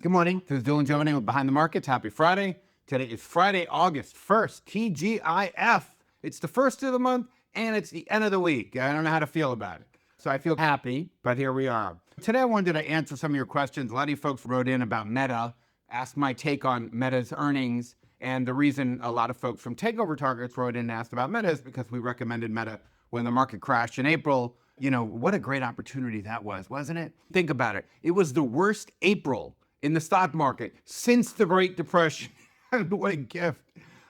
Good morning. This is Dylan Jovine with Behind the Markets. Happy Friday. Today is Friday, August 1st, TGIF. It's the first of the month and it's the end of the week. I don't know how to feel about it. So I feel happy, but here we are. Today I wanted to answer some of your questions. A lot of you folks wrote in about Meta, asked my take on Meta's earnings. And the reason a lot of folks from Takeover Targets wrote in and asked about Meta is because we recommended Meta when the market crashed in April. You know, what a great opportunity that was, wasn't it? Think about it. It was the worst April in the stock market since the Great Depression. What a gift.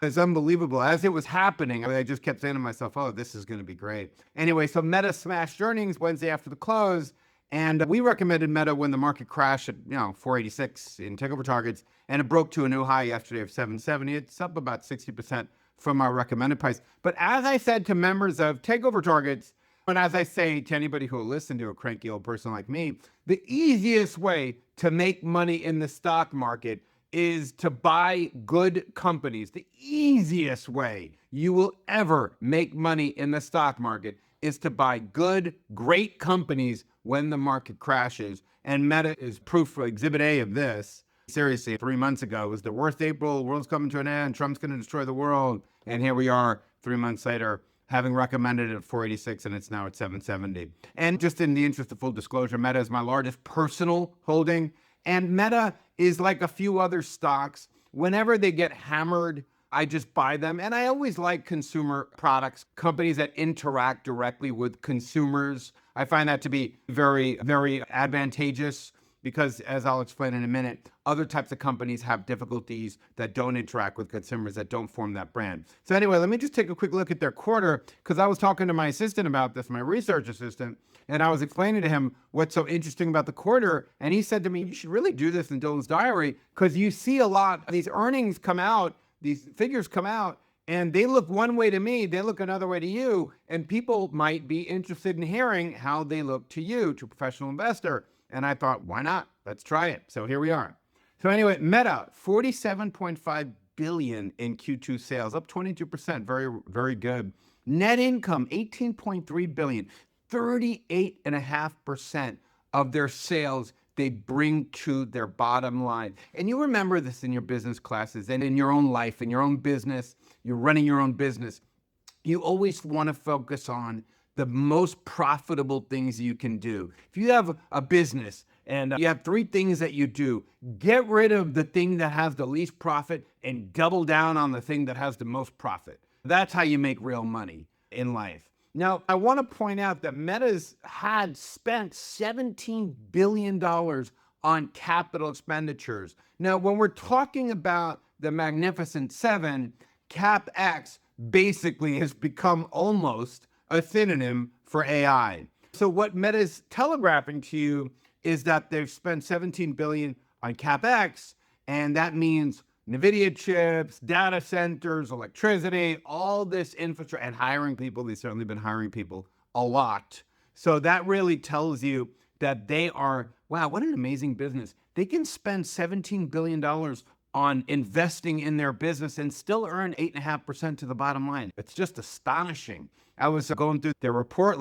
It's unbelievable. As it was happening, I just kept saying to myself, oh, this is going to be great. Anyway, so Meta smashed earnings Wednesday after the close. And we recommended Meta when the market crashed at, 486 in Takeover Targets. And it broke to a new high yesterday of 770. It's up about 60% from our recommended price. But as I said to members of Takeover Targets, and as I say to anybody who will listen to a cranky old person like me, the easiest way to make money in the stock market is to buy good companies. The easiest way you will ever make money in the stock market is to buy good, great companies when the market crashes. And Meta is proof, exhibit A of this. Seriously, 3 months ago, it was the worst April, the world's coming to an end, Trump's going to destroy the world. And here we are 3 months later, having recommended it at 486 and it's now at 770. And just in the interest of full disclosure, Meta is my largest personal holding. And Meta is like a few other stocks. Whenever they get hammered, I just buy them. And I always like consumer products, companies that interact directly with consumers. I find that to be very, very advantageous because, as I'll explain in a minute, other types of companies have difficulties that don't interact with consumers, that don't form that brand. So anyway, let me just take a quick look at their quarter, because I was talking to my assistant about this, my research assistant, and I was explaining to him what's so interesting about the quarter. And he said to me, you should really do this in Dylan's diary, because you see a lot of these earnings come out, these figures come out, and they look one way to me, they look another way to you, and people might be interested in hearing how they look to you, to a professional investor. And I thought, why not? Let's try it. So here we are. So anyway, Meta, 47.5 billion in Q2 sales, up 22%, very, very good. Net income, 18.3 billion, 38.5% of their sales they bring to their bottom line. And you remember this in your business classes and in your own life, in your own business, you're running your own business. You always want to focus on the most profitable things you can do. If you have a business and you have 3 things that you do, get rid of the thing that has the least profit and double down on the thing that has the most profit. That's how you make real money in life. Now, I want to point out that Meta's had spent $17 billion on capital expenditures. Now, when we're talking about the Magnificent Seven, CapEx basically has become almost a synonym for AI. So what Meta's telegraphing to you is that they've spent $17 billion on CapEx, and that means NVIDIA chips, data centers, electricity, all this infrastructure, and hiring people. They've certainly been hiring people a lot. So that really tells you that they are, wow, what an amazing business. They can spend $17 billion on investing in their business and still earn 8.5% to the bottom line. It's just astonishing. I was going through their report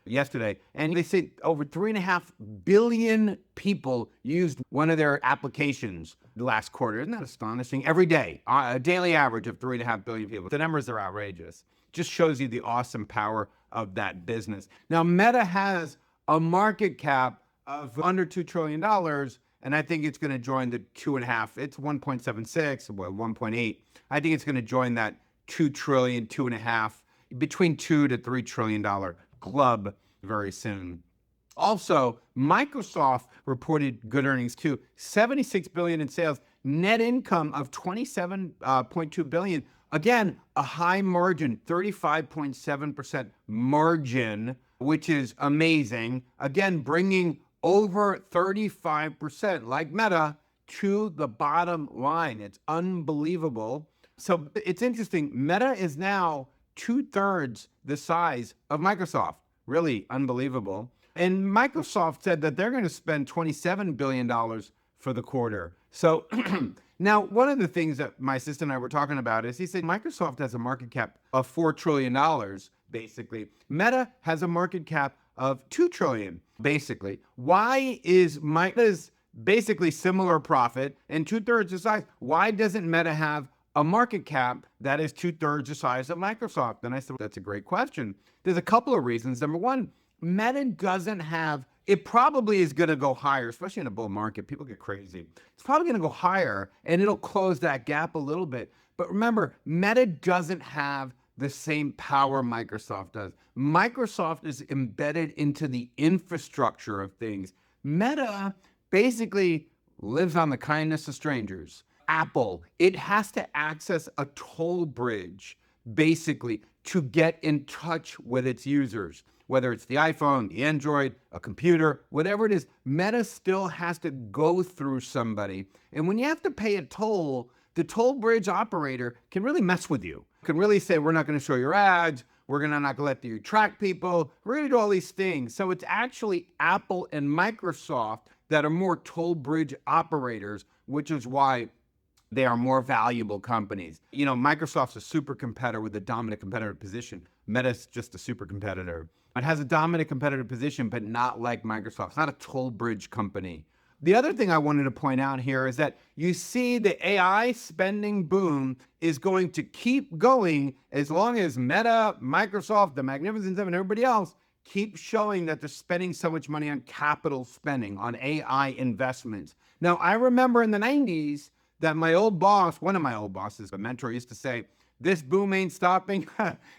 yesterday, and they say over 3.5 billion people used one of their applications last quarter. Isn't that astonishing? Every day, a daily average of 3.5 billion people. The numbers are outrageous. Just shows you the awesome power of that business. Now, Meta has a market cap of under $2 trillion, and I think it's going to join the 2.5. It's 1.76, well, 1.8. I think it's going to join that 2 trillion, 2.5, between $2 to $3 trillion club very soon. Also, Microsoft reported good earnings too. 76 billion in sales, net income of 27.2 billion. Again, a high margin, 35.7% margin, which is amazing. Again, bringing over 35%, like Meta, to the bottom line. It's unbelievable. So it's interesting. Meta is now 2/3 the size of Microsoft. Really unbelievable. And Microsoft said that they're going to spend $27 billion for the quarter. So now, one of the things that my assistant and I were talking about is he said Microsoft has a market cap of $4 trillion, basically. Meta has a market cap of $2 trillion, basically. Why is Meta's basically similar profit and 2/3 the size. Why doesn't Meta have a market cap that is 2/3 the size of Microsoft? And I said, that's a great question. There's a couple of reasons. Number one, Meta doesn't have, it probably is going to go higher, especially in a bull market. People get crazy. It's probably going to go higher and it'll close that gap a little bit. But remember, Meta doesn't have the same power Microsoft does. Microsoft is embedded into the infrastructure of things. Meta basically lives on the kindness of strangers. Apple, it has to access a toll bridge, basically, to get in touch with its users. Whether it's the iPhone, the Android, a computer, whatever it is, Meta still has to go through somebody. And when you have to pay a toll, the toll bridge operator can really mess with you. Can really say, we're not going to show your ads. We're not going to let you track people. We're going to do all these things. So it's actually Apple and Microsoft that are more toll bridge operators, which is why they are more valuable companies. You know, Microsoft's a super competitor with a dominant competitive position. Meta's just a super competitor. It has a dominant competitive position, but not like Microsoft. It's not a toll bridge company. The other thing I wanted to point out here is that you see the AI spending boom is going to keep going as long as Meta, Microsoft, the Magnificent Seven, everybody else keep showing that they're spending so much money on capital spending, on AI investments. Now, I remember in the 90s that my old boss, one of my old bosses, a mentor, used to say, this boom ain't stopping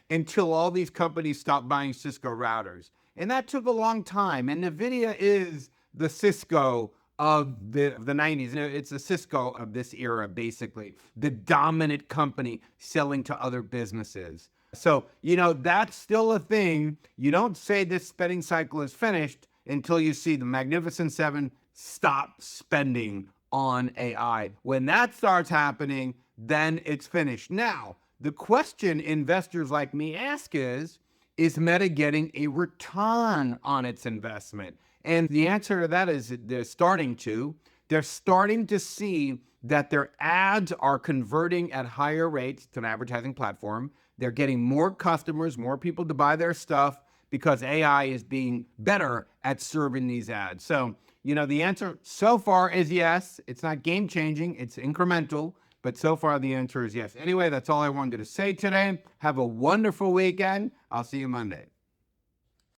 until all these companies stop buying Cisco routers. And that took a long time. And NVIDIA is the Cisco of the 90s. It's the Cisco of this era, basically. The dominant company selling to other businesses. So, you know, that's still a thing. You don't say this spending cycle is finished until you see the Magnificent Seven stop spending on AI. When that starts happening, then it's finished. Now, the question investors like me ask is Meta getting a return on its investment? And the answer to that is they're starting to. They're starting to see that their ads are converting at higher rates to an advertising platform. They're getting more customers, more people to buy their stuff because AI is being better at serving these ads. So, you know, the answer so far is yes. It's not game changing, it's incremental, but so far the answer is yes. Anyway, that's all I wanted to say today. Have a wonderful weekend. I'll see you Monday.